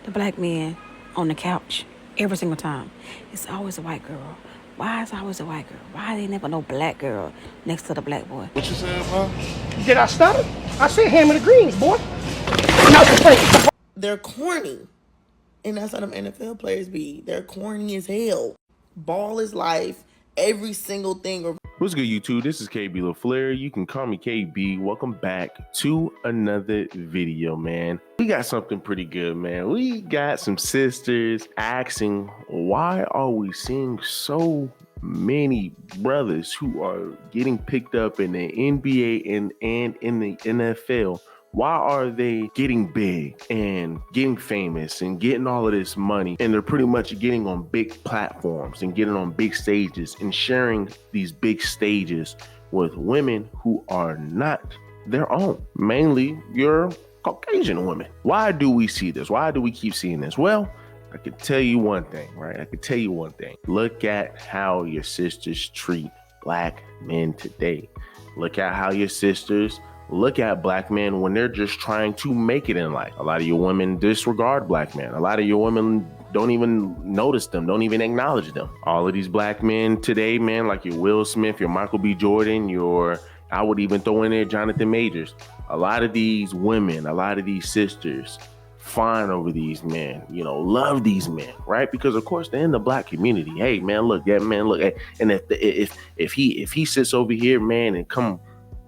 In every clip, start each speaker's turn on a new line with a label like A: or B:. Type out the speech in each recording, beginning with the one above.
A: the black man on the couch every single time. It's always a white girl. Why is it always a white girl? Why they never no black girl next to the black boy?
B: What you saying, bro?
C: Did I stutter? I said ham and the greens, boy. Not the thing.
D: They're corny. And that's how them NFL players be. They're corny as hell. Ball is life. Every single thing.
B: What's good, YouTube? This is KB LaFleur. You can call me KB. Welcome back to another video, man. We got something pretty good, man. We got some sisters asking, why are we seeing so many brothers who are getting picked up in the NBA and in the NFL? Why are they getting big and getting famous and getting all of this money? And they're pretty much getting on big platforms and getting on big stages and sharing these big stages with women who are not their own. Mainly your Caucasian women. Why do we see this? Why do we keep seeing this? Well, I can tell you one thing, right? I can tell you one thing. Look at how your sisters treat black men today. Look at how your sisters look at black men when they're just trying to make it in life. A lot of your women disregard black men. A lot of your women don't even notice them, don't even acknowledge them. All of these black men today, man, like your Will Smith, your Michael B. Jordan, I would even throw in there Jonathan Majors. A lot of these women, a lot of these sisters fawn over these men, love these men, right? Because of course they're in the black community. Hey, man, look, hey, and if he sits over here, man, and come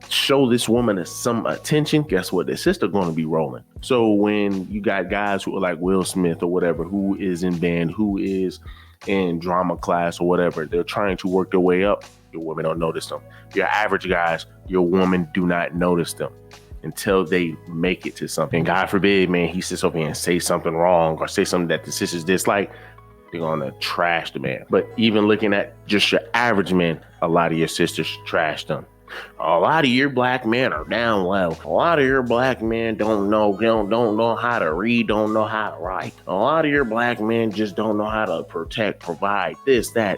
B: show this woman some attention, guess what? The sister going to be rolling. So when you got guys who are like Will Smith or whatever, who is in band, who is in drama class or whatever, they're trying to work their way up, your women don't notice them. Your average guys, your woman do not notice them until they make it to something. God forbid, man, he sits over here and say something wrong or say something that the sisters dislike, they're gonna trash the man. But even looking at just your average man, a lot of your sisters trash them. A lot of your black men are down low. A lot of your black men don't know how to read, don't know how to write. A lot of your black men just don't know how to protect, provide, this, that.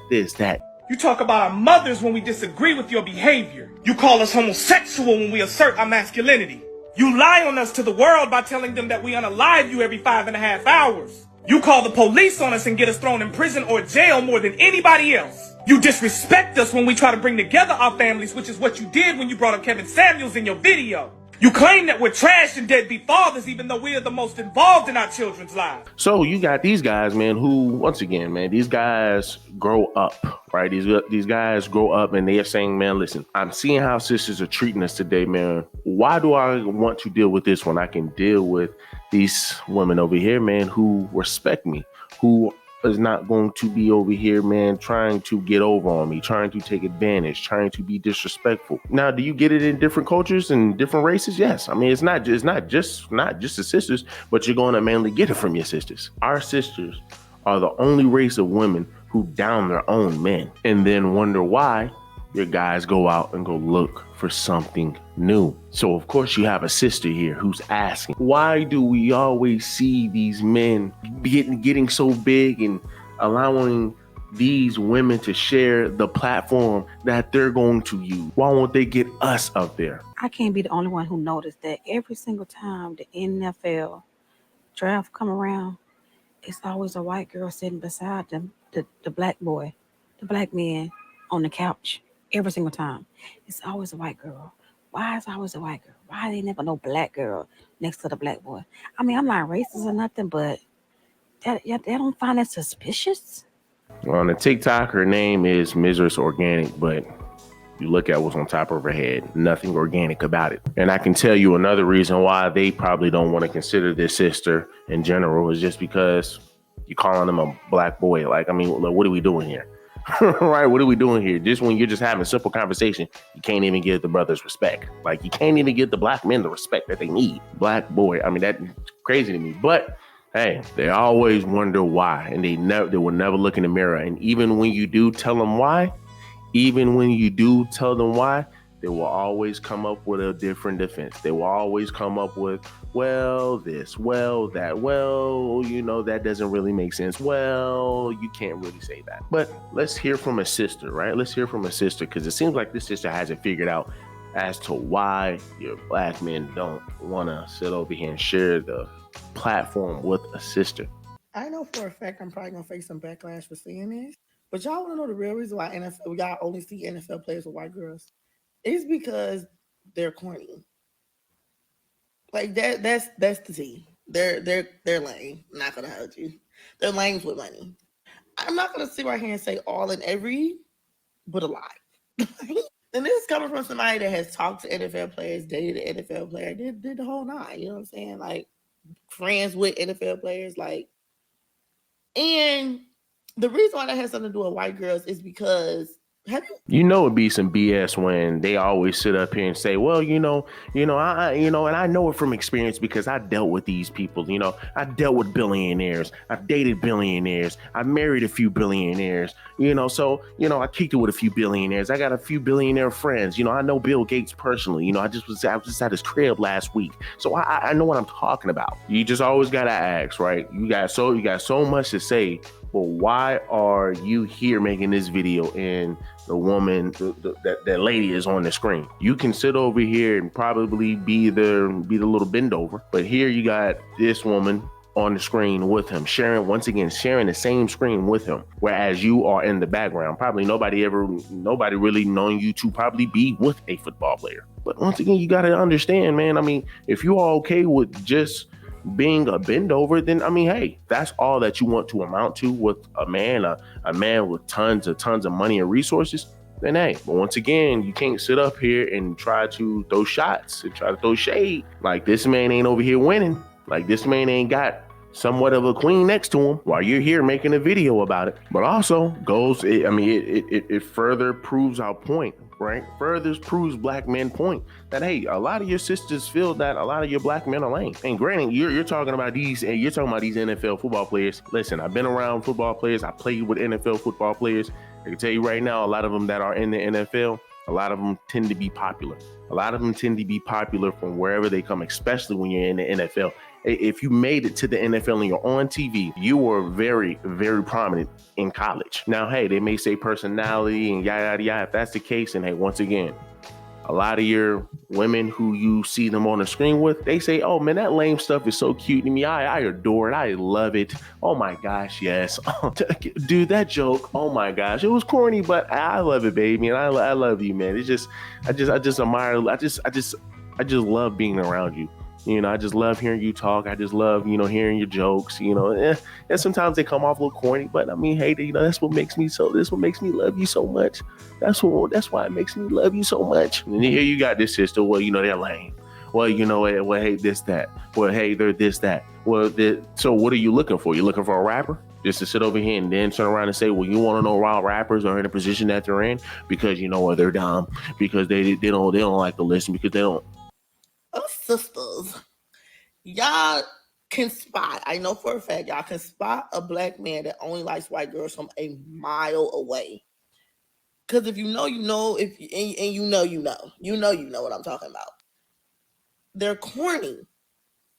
C: You talk about our mothers when we disagree with your behavior. You call us homosexual when we assert our masculinity. You lie on us to the world by telling them that we unalive you every 5.5 hours. You call the police on us and get us thrown in prison or jail more than anybody else. You disrespect us when we try to bring together our families, which is what you did when you brought up Kevin Samuels in your video. You claim that we're trash and deadbeat fathers, even though we are the most involved in our children's lives.
B: So you got these guys, man, who, once again, man, these guys grow up, right? These guys grow up and they are saying, man, listen, I'm seeing how sisters are treating us today, man. Why do I want to deal with this when I can deal with these women over here, man, who respect me, who is not going to be over here, man, trying to get over on me, trying to take advantage, trying to be disrespectful. Now, do you get it in different cultures and different races? Yes. I mean, it's not just the sisters, but you're going to mainly get it from your sisters. Our sisters are the only race of women who down their own men and then wonder why your guys go out and go look for something new. So of course you have a sister here who's asking, why do we always see these men getting so big and allowing these women to share the platform that they're going to use? Why won't they get us up there?
A: I can't be the only one who noticed that every single time the NFL draft come around, it's always a white girl sitting beside them, the black boy, the black man on the couch. Every single time. It's always a white girl. Why is it always a white girl? Why they never no black girl next to the black boy? I mean, I'm not racist or nothing, but they don't find that suspicious?
B: On the TikTok, her name is Mrs. Organic, but you look at what's on top of her head, nothing organic about it. And I can tell you another reason why they probably don't want to consider this sister in general is just because you're calling them a black boy. Like, I mean, what are we doing here? Right? What are we doing here? Just when you're just having a simple conversation, you can't even give the brothers respect. Like, you can't even give the black men the respect that they need. Black boy. I mean, that's crazy to me. But hey, they always wonder why, and they will never look in the mirror. And even when you do tell them why, they will always come up with a different defense. They will always come up with, well, this, well, that, well, that doesn't really make sense. Well, you can't really say that. But let's hear from a sister, right? Let's hear from a sister, because it seems like this sister hasn't figured out as to why your black men don't want to sit over here and share the platform with a sister.
D: I know for a fact I'm probably gonna face some backlash for saying this, but y'all want to know the real reason why y'all only see NFL players with white girls? It's because they're corny. Like that's the tea. They're lame. I'm not gonna hold you. They're lames with money. I'm not gonna sit right here and say all and every, but a lot. And this is coming from somebody that has talked to NFL players, dated an NFL player, did the whole nine. You know what I'm saying? Like friends with NFL players, like. And the reason why that has something to do with white girls is because
B: you know it'd be some BS when they always sit up here and say, well, and I know it from experience because I dealt with these people. I dealt with billionaires. I've dated billionaires. I married a few billionaires. So I kicked it with a few billionaires. I got a few billionaire friends. I know Bill Gates personally. I was just at his crib last week, so I know what I'm talking about. You just always gotta ask, right? You got so much to say. But why are you here making this video and the woman, that lady is on the screen? You can sit over here and probably be the little bend over, but here you got this woman on the screen with him, sharing the same screen with him, whereas you are in the background. Probably nobody really knowing you to probably be with a football player. But once again, you got to understand, man. I mean, if you are okay with just being a bend over, then hey, that's all that you want to amount to with a man with tons of money and resources, then hey. But once again, you can't sit up here and try to throw shots and try to throw shade. Like, this man ain't over here winning. Like, this man ain't got somewhat of a queen next to him while you're here making a video about it. But also it further proves our point, right? Further proves black men point that, hey, a lot of your sisters feel that a lot of your black men are lame. And granted, you're talking about these NFL football players. Listen, I've been around football players. I played with NFL football players. I can tell you right now, a lot of them that are in the NFL, a lot of them tend to be popular. A lot of them tend to be popular from wherever they come, especially when you're in the NFL. If you made it to the NFL and you're on TV, you were very, very prominent in college. Now, hey, they may say personality and yada, yada, yada. If that's the case, and hey, once again, a lot of your women who you see them on the screen with, they say, oh man, that lame stuff is so cute to me. I adore it. I love it. Oh my gosh, yes. Dude, that joke, oh my gosh, it was corny, but I love it, baby. And I love you, man. I just admire, I just love being around you. I just love hearing you talk. I just love, hearing your jokes, and sometimes they come off a little corny, but hey, that's what makes me love you so much. That's why it makes me love you so much. And here you got this sister. Well, they're lame. Well, hey, this, that. Well, hey, they're this, that. Well, so what are you looking for? You looking for a rapper? Just to sit over here and then turn around and say, well, you want to know why rappers are in the position that they're in? Because they're dumb. Because they don't like to listen. Because they don't.
D: Oh, sisters, y'all can spot. I know for a fact y'all can spot a black man that only likes white girls from a mile away. Because if you know, you know. If you know what I'm talking about. They're corny,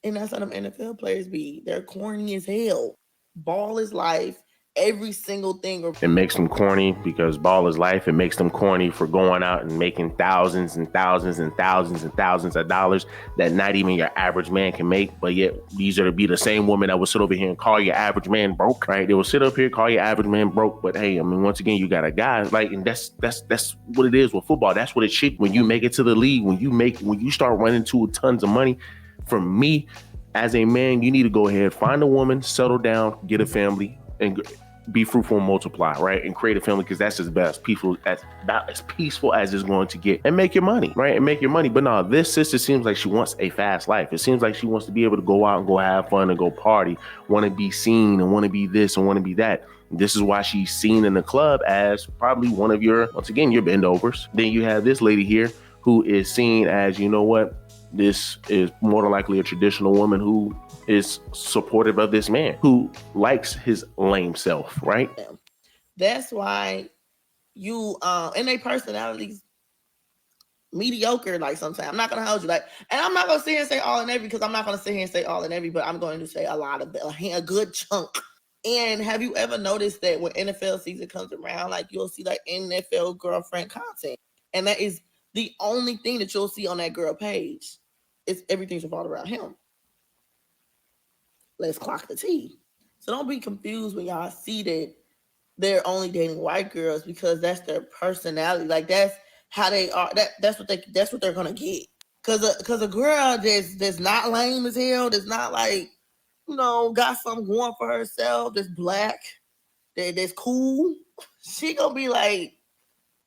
D: and that's how them NFL players be. They're corny as hell. Ball is life. Every single thing.
B: It makes them corny because ball is life. It makes them corny for going out and making thousands and thousands and thousands and thousands of dollars that not even your average man can make. But yet these are to be the same women that will sit over here and call your average man broke, right? They will sit up here, call your average man broke. But hey, once again, you got a guy and that's what it is with football. That's what it should. When you make it to the league, when you start running to tons of money, from me as a man, you need to go ahead, find a woman, settle down, get a family, and be fruitful and multiply, right? And create a family, because that's as peaceful as it's going to get, and make your money, right? And make your money. But no, this sister seems like she wants a fast life. It seems like she wants to be able to go out and go have fun and go party, want to be seen and want to be this and want to be that. This is why she's seen in the club as probably one of your bend overs. Then you have this lady here who is seen as, this is more than likely a traditional woman who is supportive of this man who likes his lame self, right?
D: That's why you and their personalities mediocre. Like sometimes I'm not gonna hold you, and I'm not gonna sit here and say all and every, because I'm not gonna sit here and say all and every, but I'm going to say a good chunk. And have you ever noticed that when NFL season comes around, you'll see NFL girlfriend content, and that is the only thing that you'll see on that girl page is everything's revolved around him. Let's clock the T. So don't be confused when y'all see that they're only dating white girls, because that's their personality. Like that's how they are. That's what they're gonna get. Cause a girl that's not lame as hell, that's not like, got something going for herself, that's black, that's cool, she gonna be like,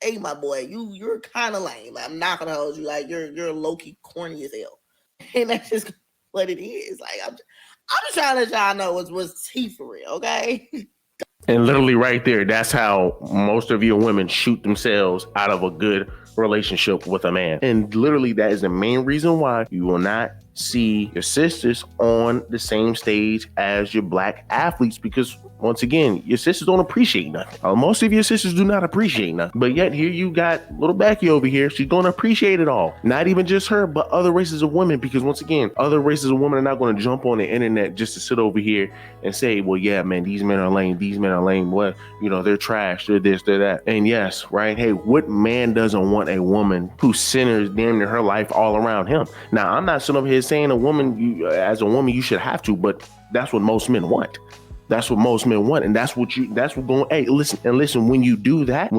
D: hey, my boy, you're kind of lame. I'm not gonna hold you. Like you're low-key corny as hell. And that's just what it is. Like I'm just trying to let y'all know what's tea for real, okay?
B: And literally right there, that's how most of your women shoot themselves out of a good relationship with a man. And literally that is the main reason why you will not see your sisters on the same stage as your black athletes, because once again, your sisters don't appreciate nothing. Most of your sisters do not appreciate nothing. But yet here you got little Becky over here. She's going to appreciate it all. Not even just her, but other races of women. Because once again, other races of women are not going to jump on the internet just to sit over here and say, well, yeah, man, these men are lame. These men are lame. What? They're trash. They're this, they're that. And yes, right. Hey, what man doesn't want a woman who centers damn near her life all around him? Now, I'm not sitting over here saying as a woman, you should have to, but that's what most men want. That's what most men want. And that's what going, hey, listen, when you do that,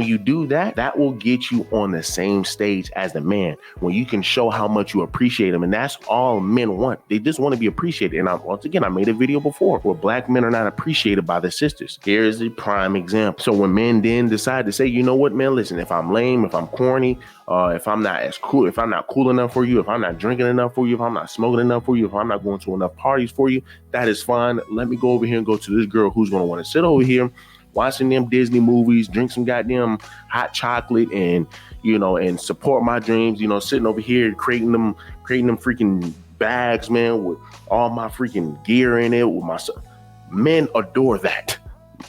B: that will get you on the same stage as the man, when you can show how much you appreciate them. And that's all men want. They just want to be appreciated. And once again, I made a video before where black men are not appreciated by their sisters. Here's a prime example. So when men then decide to say, you know what, man, listen, if I'm lame, if I'm corny, if I'm not as cool, if I'm not cool enough for you, if I'm not drinking enough for you, if I'm not smoking enough for you, if I'm not going to enough parties for you, that is fine. Let me go over here and go to this girl who's going to want to sit over here watching them Disney movies, drink some goddamn hot chocolate, and and support my dreams, sitting over here creating them freaking bags, man, with all my freaking gear in it, with my men adore that.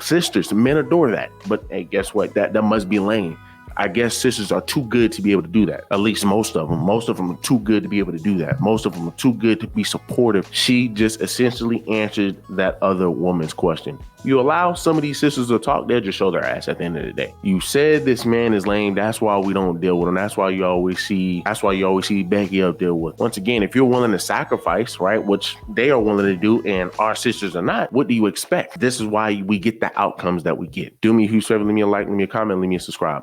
B: Sisters, men adore that. But hey, guess what? That must be lame. I guess sisters are too good to be able to do that. At least most of them. Most of them are too good to be able to do that. Most of them are too good to be supportive. She just essentially answered that other woman's question. You allow some of these sisters to talk, they'll just show their ass at the end of the day. You said this man is lame. That's why we don't deal with him. That's why you always see Becky up there with. Once again, if you're willing to sacrifice, right, which they are willing to do, and our sisters are not, what do you expect? This is why we get the outcomes that we get. Do me a huge favor, leave me a like, leave me a comment, leave me a subscribe.